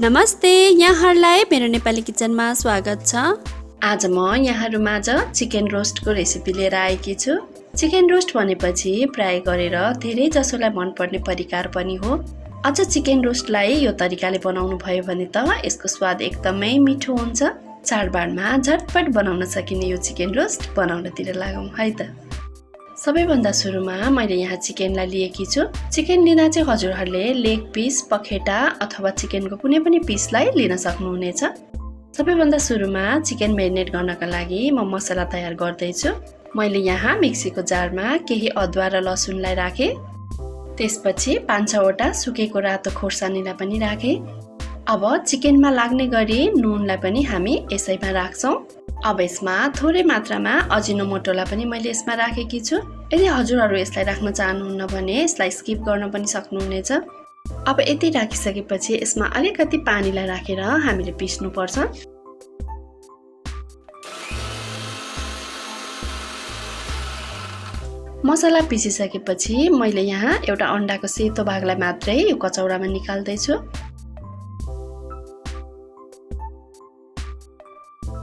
नमस्ते, यहाँहरूलाई मेरो नेपाली किचनमा स्वागत छ। आज म यहाँहरूमाझ चिकन रोस्टको रेसिपी लिएर आएकी छु। चिकन रोस्ट भनेपछि प्राय गरेर धेरै जसोलाई मनपर्ने परिकार पनि हो। अझ चिकन रोस्टलाई यो तरिकाले बनाउनु भयो भने त यसको स्वाद एकदमै मिठो हुन्छ। चाडबाडमा झटपट बनाउन सकिने यो चिकन रोस्ट बनाउनतिर लागौँ है त। सबैभन्दा सुरुमा मैले यहाँ चिकनलाई लिएकी छु। चिकन लिँदा चाहिँ हजुरहरूले लेग पिस, पखेटा अथवा चिकनको कुनै पनि पिसलाई लिन सक्नुहुनेछ। सबैभन्दा सुरुमा चिकन मेरिनेट गर्नका लागि म मसला तयार गर्दैछु। मैले यहाँ मिक्सीको जारमा केही अदुवा र लसुनलाई राखेँ। त्यसपछि 5-6 वटा सुकेको रातो खोर्सानीलाई पनि राखेँ। अब चिकनमा लाग्ने गरी नुनलाई पनि हामी यसैमा राख्छौँ। अब यसमा थोरै मात्रामा अजिनोमोटोलाई पनि मैले यसमा राखेकी छु। यदि हजुरहरू यसलाई राख्न चाहनुहुन्न भने यसलाई स्किप गर्न पनि सक्नुहुनेछ। अब यति राखिसकेपछि यसमा अलिकति पानीलाई राखेर हामीले पिस्नुपर्छ। मसला पिसिसकेपछि मैले यहाँ एउटा अन्डाको सेतो भागलाई मात्रै यो कचौरामा निकाल्दैछु।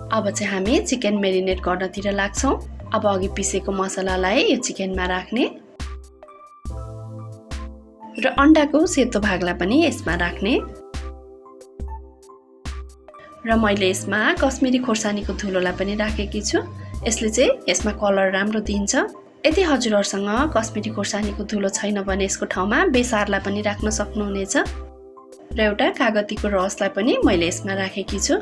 अब चाहिँ हामी चिकन मेरिनेट गर्नतिर लाग्छौँ। अब अघि पिसेको मसलालाई यो चिकनमा राख्ने र अन्डाको सेतो भागलाई पनि यसमा राख्ने र मैले यसमा कश्मिरी खोर्सानीको धुलोलाई पनि राखेकी छु। यसले चाहिँ यसमा कलर राम्रो दिन्छ। यदि हजुरहरूसँग कश्मिरी खोर्सानीको धुलो छैन भने यसको ठाउँमा बेसारलाई पनि राख्न सक्नुहुनेछ र एउटा कागतीको रसलाई पनि मैले यसमा राखेकी छु।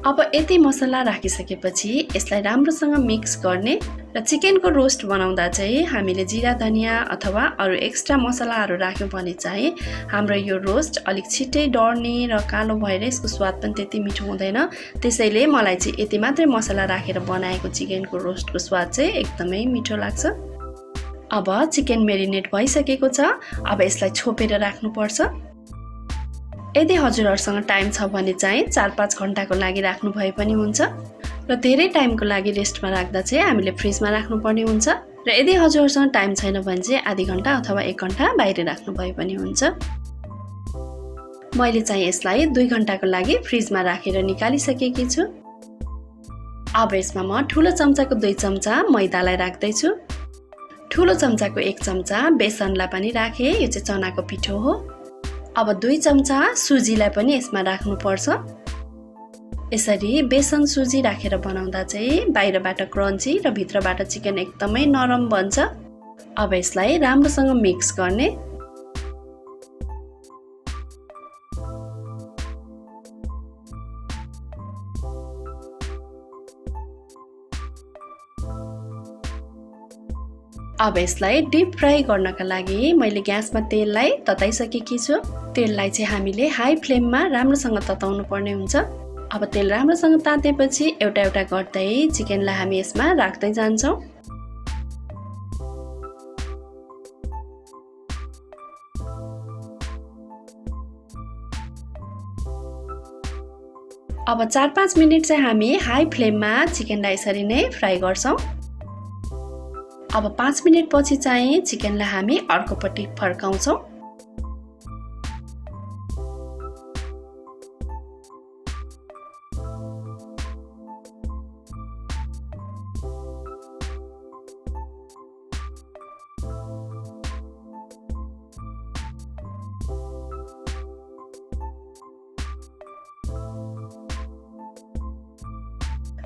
अब यति मसला राखिसकेपछि यसलाई राम्रोसँग मिक्स गर्ने र चिकनको रोस्ट बनाउँदा चाहिँ हामीले जिरा धनिया अथवा अरू एक्स्ट्रा मसलाहरू राख्यौँ भने चाहिँ हाम्रो यो रोस्ट अलिक छिट्टै डढ्ने र कालो भएर यसको स्वाद पनि त्यति मिठो हुँदैन। त्यसैले मलाई चाहिँ यति मात्रै मसला राखेर बनाएको चिकनको रोस्टको स्वाद चाहिँ एकदमै मिठो लाग्छ। अब चिकन मेरिनेट भइसकेको छ। अब यसलाई छोपेर राख्नुपर्छ। यदि हजुरहरूसँग टाइम छ भने चाहिँ 4-5 घण्टाको लागि राख्नु भए पनि हुन्छ र धेरै टाइमको लागि रेस्टमा राख्दा चाहिँ हामीले फ्रिजमा राख्नुपर्ने हुन्छ र यदि हजुरहरूसँग टाइम छैन भने चाहिँ आधी घण्टा अथवा 1 घण्टा बाहिर राख्नु भए पनि हुन्छ। मैले चाहिँ यसलाई 2 घण्टाको लागि फ्रिजमा राखेर निकालिसकेकी छु। अब यसमा म ठुलो चम्चाको 2 चम्चा मैदालाई राख्दैछु। ठुलो चम्चाको 1 चम्चा बेसनलाई पनि राखेँ। यो चाहिँ चनाको पिठो हो। अब 2 चम्चा सुजीलाई पनि यसमा राख्नुपर्छ। यसरी बेसन सुजी राखेर बनाउँदा चाहिँ बाहिरबाट क्रन्ची र भित्रबाट चिकन एकदमै नरम बन्छ। अब यसलाई राम्रोसँग मिक्स गर्ने। अब यसलाई डिप फ्राई गर्नका लागि मैले ग्यासमा तेललाई तताइसकेकी छु। तेललाई चाहिँ हामीले हाई फ्लेममा राम्रोसँग तताउनु पर्ने हुन्छ। अब तेल राम्रोसँग तातेपछि एउटा एउटा गर्दै चिकनलाई हामी यसमा राख्दै जान्छौँ। अब 4-5 मिनट चाहिँ हामी हाई फ्लेममा चिकनलाई यसरी नै फ्राई गर्छौँ। अब 5 मिनट पछि चाहिँ चिकनलाई हामी अर्कोपट्टि फर्काउँछौँ।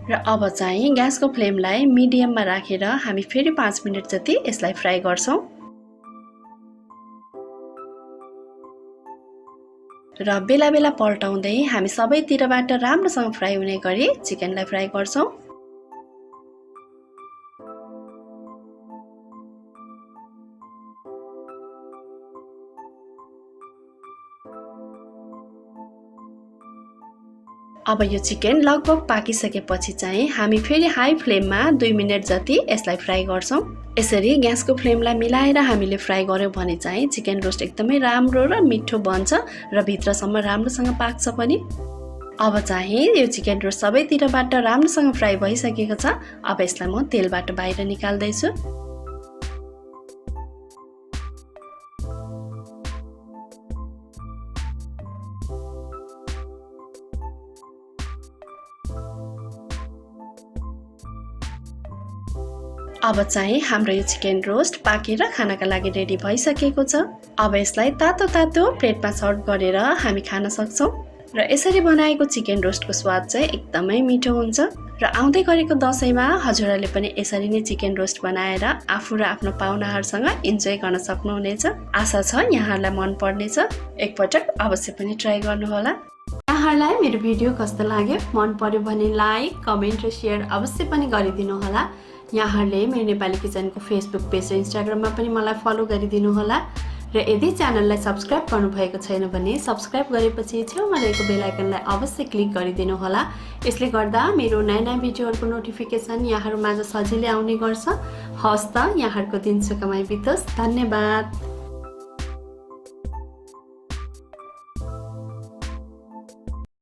र अब चाहिँ ग्यासको फ्लेमलाई मिडियममा राखेर हामी फेरि 5 मिनट जति यसलाई फ्राई गर्छौँ। र बेला बेला पल्टाउँदै हामी सबैतिरबाट राम्रोसँग फ्राई हुने गरी चिकनलाई फ्राई गर्छौँ। अब यो चिकन लगभग पाकिसकेपछि चाहिँ हामी फेरि हाई फ्लेममा 2 मिनट जति यसलाई फ्राई गर्छौँ। यसरी ग्यासको फ्लेमलाई मिलाएर हामीले फ्राई गर्यौँ भने चाहिँ चिकन रोस्ट एकदमै राम्रो र मिठो बन्छ र भित्रसम्म राम्रोसँग पाक्छ पनि। अब चाहिँ यो चिकन रोस्ट सबैतिरबाट राम्रोसँग फ्राई भइसकेको छ। अब यसलाई म तेलबाट बाहिर निकाल्दैछु। अब चाहिँ हाम्रो यो चिकन रोस्ट पाकेर खानका लागि रेडी भइसकेको छ। अब यसलाई तातो तातो प्लेटमा सर्भ गरेर हामी खान सक्छौँ र यसरी बनाएको चिकन रोस्टको स्वाद चाहिँ एकदमै मिठो हुन्छ र आउँदै गरेको दशैंमा हजुरहरूले पनि यसरी नै चिकन रोस्ट बनाएर आफू र आफ्नो पाहुनाहरूसँग इन्जोय गर्न सक्नुहुनेछ। आशा छ यहाँहरूलाई मन पर्नेछ। एकपटक अवश्य पनि ट्राई गर्नुहोला। यहाँहरूलाई मेरो भिडियो कस्तो लाग्यो, मन पर्यो भने लाइक, कमेन्ट र सेयर अवश्य पनि गरिदिनु होला। यहाँहरूले मेरो नेपाली किचनको फेसबुक पेज र इन्स्टाग्राममा पनि मलाई फलो गरिदिनु होला र यदि च्यानललाई सब्स्क्राइब गर्नुभएको छैन भने सब्स्क्राइब गरेपछि छेउमा रहेको बेल आइकनलाई अवश्य क्लिक गरिदिनु होला। यसले गर्दा मेरो नयाँ नयाँ भिडियोहरूको नोटिफिकेसन यहाँहरूमाझ सजिलै आउने गर्छ। हवस् त, यहाँहरूको दिन सुखमय बितोस्। धन्यवाद।